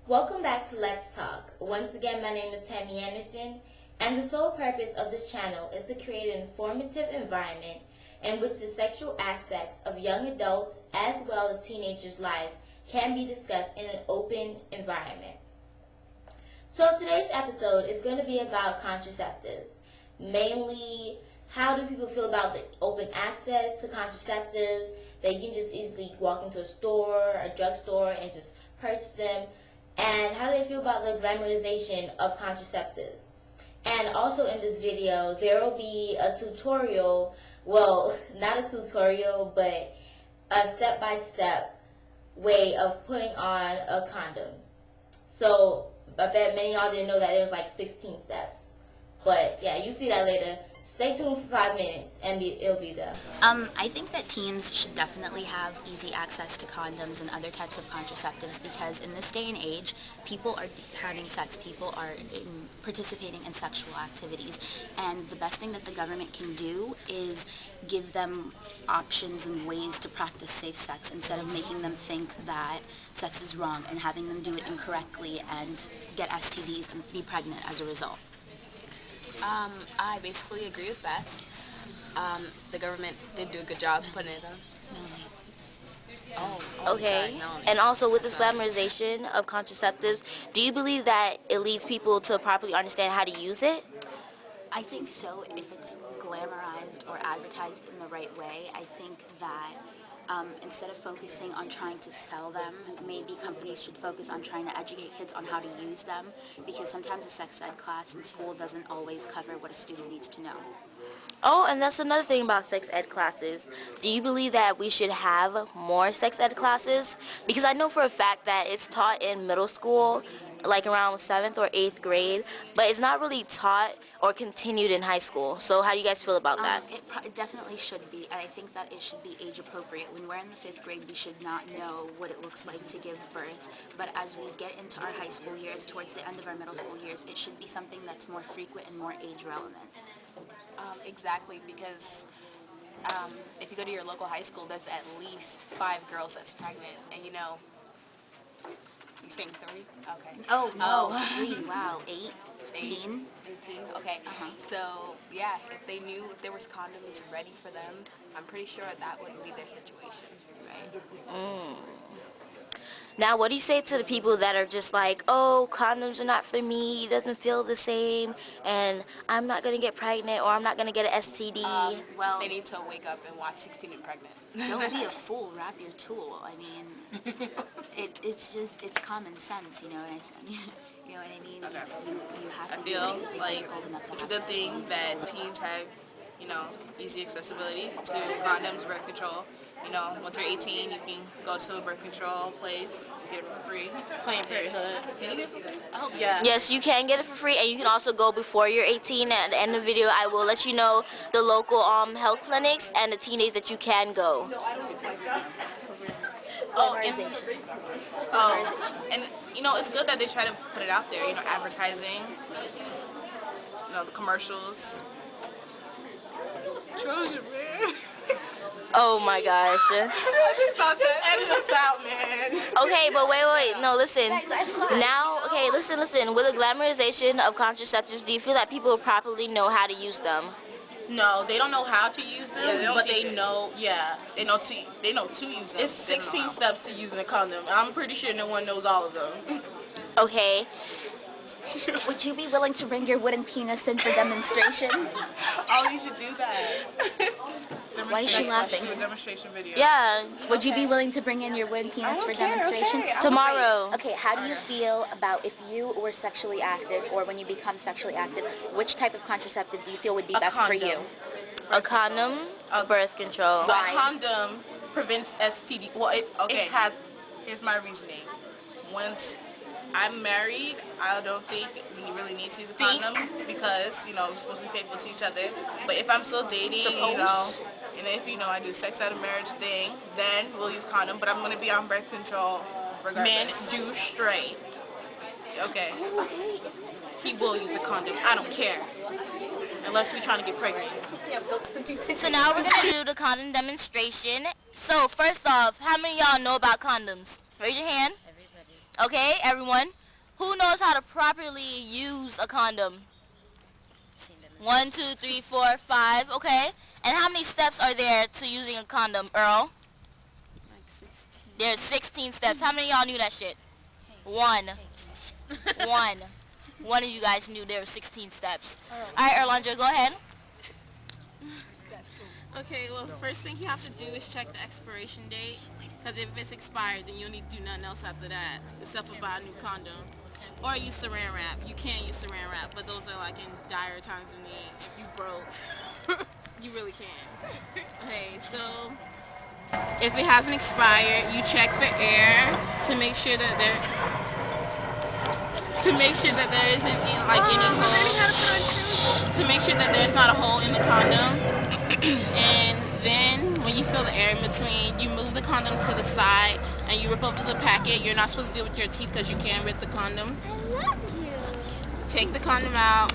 Welcome back to Let's Talk. Once again, my name is Tammy Anderson, and the sole purpose of this channel is to create an informative environment in which the sexual aspects of young adults as well as teenagers' lives can be discussed in an open environment. So today's episode is going to be about contraceptives. Mainly, how do people feel about the open access to contraceptives? They can just easily walk into a store, a drugstore, and just purchase them. And how do they feel about the glamorization of contraceptives? And also in this video, there will be a tutorial, well, not a tutorial, but a step-by-step way of putting on a condom. So I bet many of y'all didn't know that there was like 16 steps. But yeah, you see that later. Stay tuned for 5 minutes and it'll be there. I think that teens should definitely have easy access to condoms and other types of contraceptives because in this day and age, people are having sex, people are participating in sexual activities, and the best thing that the government can do is give them options and ways to practice safe sex instead of making them think that sex is wrong and having them do it incorrectly and get STDs and be pregnant as a result. I basically agree with that. The government did do a good job putting it on. Okay, and also with this glamorization of contraceptives, do you believe that it leads people to properly understand how to use it? I think so, if it's glamorized or advertised in the right way. I think that instead of focusing on trying to sell them, maybe companies should focus on trying to educate kids on how to use them, because sometimes a sex ed class in school doesn't always cover what a student needs to know. Oh, and that's another thing about sex ed classes. Do you believe that we should have more sex ed classes? Because I know for a fact that it's taught in middle school, like around 7th or 8th grade, but it's not really taught or continued in high school. So how do you guys feel about that? It definitely should be, and I think that it should be age appropriate. When we're in the 5th grade, we should not know what it looks like to give birth, but as we get into our high school years, towards the end of our middle school years, it should be something that's more frequent and more age relevant. Exactly, because if you go to your local high school, there's at least 5 girls that's pregnant, and you saying 3? Okay. Oh, no, 3, wow, 18? 18, okay. So, yeah, if they knew if there was condoms ready for them, I'm pretty sure that wouldn't be their situation, right? Now, what do you say to the people that are just like, oh, condoms are not for me, it doesn't feel the same, and I'm not going to get pregnant, or I'm not going to get an STD? Well, They need to wake up and watch 16 and Pregnant. don't be a fool, wrap your tool. I mean, it's common sense, you know what I mean? You know what I mean? Okay. You have to I feel be like you're old enough to it's a have good thing that teens have, easy accessibility to condoms, birth control. Once you're 18, you can go to a birth control place, get it for free. Planned Parenthood. Can you get it for free? I hope Yeah. Yes, you can get it for free, and you can also go before you're 18. At the end of the video, I will let you know the local health clinics and the teenage that you can go. And it's good that they try to put it out there. Advertising, the commercials. Trojan, man. Oh my gosh. Edit this out, man. Okay, but wait, no, listen. Now, okay, listen. With the glamorization of contraceptives, do you feel that people properly know how to use them? No, they don't know how to use them, Yeah, they don't but teach they it. know, They know to use them. It's They don't know 16 how. steps to using a condom. I'm pretty sure no one knows all of them. Okay. Would you be willing to bring your wooden penis in for demonstration? Oh, you should do that. Why is she laughing? Do a demonstration video. Yeah, Would you be willing to bring in your wooden penis for demonstration? Okay. tomorrow. Okay, how do you feel about if you were sexually active or when you become sexually active, which type of contraceptive do you feel would be best for you? A condom, birth control. A condom prevents STD. Well, it has. Here's my reasoning. Once I'm married, I don't think we really need to use a condom because, we're supposed to be faithful to each other. But if I'm still dating, and if, I do sex out of marriage thing, then we'll use condom. But I'm going to be on birth control Men regardless. do straight. Okay. He will use a condom. I don't care. Unless we're trying to get pregnant. So now we're gonna do the condom demonstration. So first off, how many of y'all know about condoms? Raise your hand. Okay, everyone. Who knows how to properly use a condom? 1, 2, 3, 4, 5. Okay. And how many steps are there to using a condom, Earl? Like 16. There's 16 steps. How many of y'all knew that shit? One. One of you guys knew there were 16 steps. All right, Erlandra, go ahead. Okay, well, first thing you have to do is check the expiration date. Because if it's expired, then you'll need to do nothing else after that, except for buy a new condom. Or use saran wrap. You can use saran wrap, but those are like in dire times of need. You broke. You really can. Okay, so if it hasn't expired, you check for air to make sure that there isn't like any hole. To make sure that there's not a hole in the condom. And then when you feel the air in between, you move the condom to the side and you rip open the packet. You're not supposed to do it with your teeth because you can't rip the condom. I love you. Take the condom out.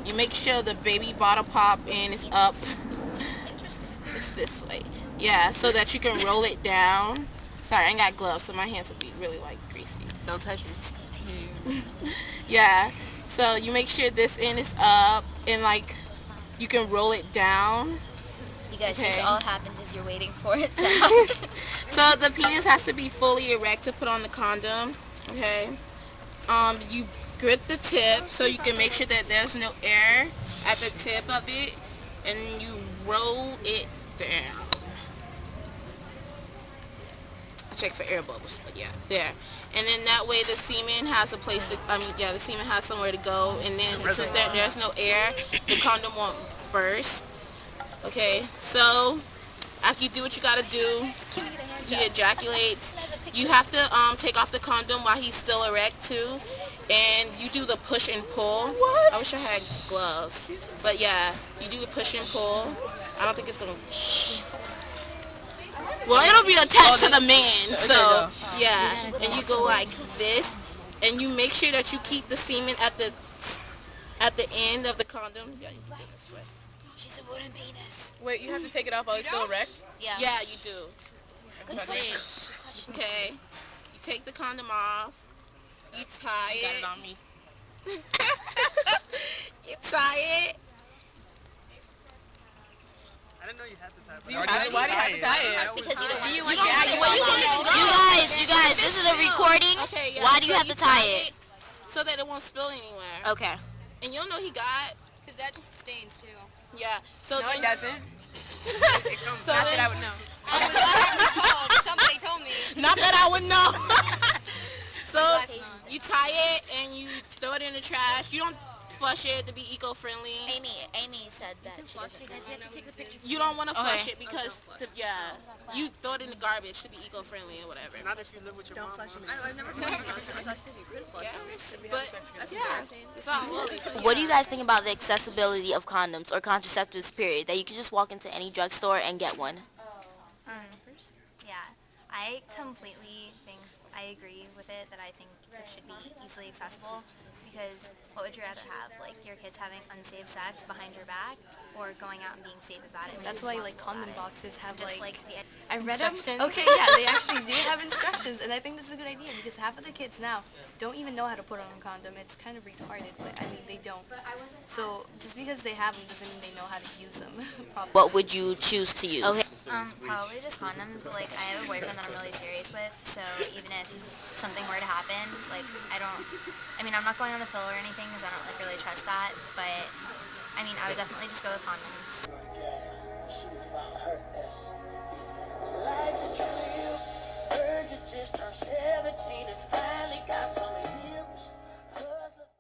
You make sure the baby bottle pop in is up. It's this way. Yeah, so that you can roll it down. Sorry, I ain't got gloves, so my hands will be really like greasy. Don't touch me. Yeah, so you make sure this end is up and like you can roll it down. You guys, Okay. this all happens as you're waiting for it to happen. So the penis has to be fully erect to put on the condom. Okay. You grip the tip so you can make sure that there's no air at the tip of it, and you roll it down. I check for air bubbles, but yeah, there. And then that way the semen has a place to, the semen has somewhere to go, and then since there's no air, the condom won't burst. Okay, so after you do what you gotta do, he ejaculates. You have to take off the condom while he's still erect too, and you do the push and pull. I wish I had gloves, but yeah, you do the push and pull. I don't think it's gonna. Well, it'll be attached to the man, so yeah, and you go like this, and you make sure that you keep the semen at the end of the condom. Yeah, you put it this way. She's a wooden penis. Wait, you have to take it off while it's still erect? Yeah. Yeah, you do. Okay, you take the condom off, you tie She got it, it on me. you tie it. I didn't know you had to tie it. Why do you have to tie it? Because you don't want You to You guys, this is a recording. Okay, yeah. Why do you so have to tie it? So that it won't spill anywhere. Okay. And you'll know he got. Because that stains too. Yeah. So No, it then, doesn't. so Not then, that I would know. Somebody told me. not that I would know. So you tie it and you throw it in the trash. You don't flush it to be eco-friendly. Amy said that she doesn't. You don't want to flush it because, you throw it in the garbage to be eco-friendly or whatever. Not if you live with your mom. I've never Yes, but yeah, it's all lovely. So, What do you yeah. guys think about the accessibility of condoms or contraceptives, period? That you can just walk into any drugstore and get one? Yeah, I completely think I agree with it, that I think it should be easily accessible, because what would you rather have, like your kids having unsafe sex behind your back, or going out and being safe about it? That's why like condom boxes have Just like the I read them. instructions. Okay, yeah, they actually do have instructions, and I think this is a good idea because half of the kids now don't even know how to put on a condom. It's kind of retarded, but I mean they don't. So just because they have them doesn't mean they know how to use them properly. What would you choose to use? Okay. Probably just condoms, but like I have a boyfriend that I'm really serious with, so even if something were to happen, like I'm not going on the pill or anything because I don't like really trust that, but I mean I would definitely just go with condoms. Life's a dream, just turned 17 and finally got some